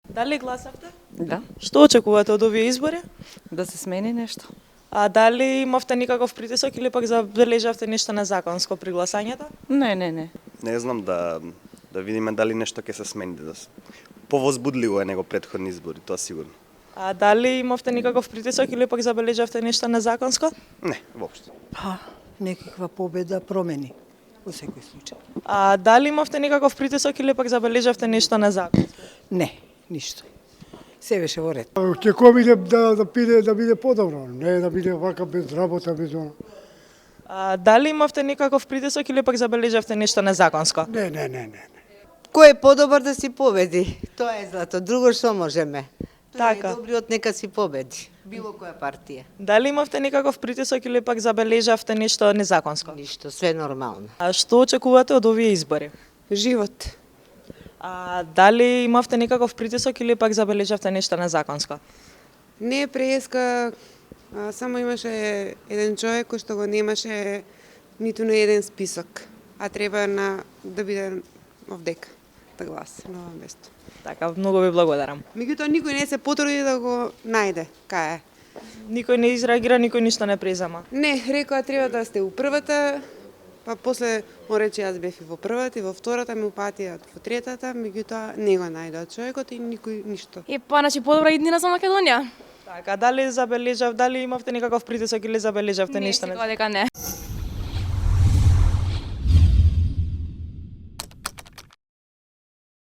Дали гласавте? Да, Што очекувате од овие избори? да се смени нешто. А дали имавте никаков притисок или пак забележавте нешто незаконско при гласањето? Не. Не знам да видиме дали нешто ќе се смени, да се повозбудливо е него претходни избори, тоа сигурно. А дали имавте никаков притисок или пак забележавте нешто незаконско? Не, воопшто. Па, некаква победа промени во секој случај. А дали имавте никаков притисок или пак забележавте нешто незаконско? Не, ништо. Се беше во ред. Очекувам да биде подобро, не да биде вака без работа, без оно. А дали имавте никаков притисок или пак забележавте нешто незаконско? Не. Кој е подобар да си победи? Тоа е злато. Друго што можеме? Тоа Така. е добриот нека си победи. Било која партија. Дали имавте никаков притисок или пак забележавте нешто незаконско? Ништо, све нормално. А што очекувате од овие избори? Живот. А дали имавте никаков притисок или пак забележавте нешто незаконско? Не преска, само имаше еден човек кој што го немаше ниту на еден список, а треба да биде овдека да гласа на ова место. Така, многу ви благодарам. Меѓутоа никој не се потруди да го најде кај е. Никој не изреагира, никој ништо не презема. Не, рекоа треба да сте у првата, па после он рече јас бев и во првата и во втората ме упатија во третата, меѓутоа не го најдоа човекот и никој ништо. Значи подобра иднина за Македонија? Така, дали имавте никаков притисок или забележавте Не, нешто? секоја дека не.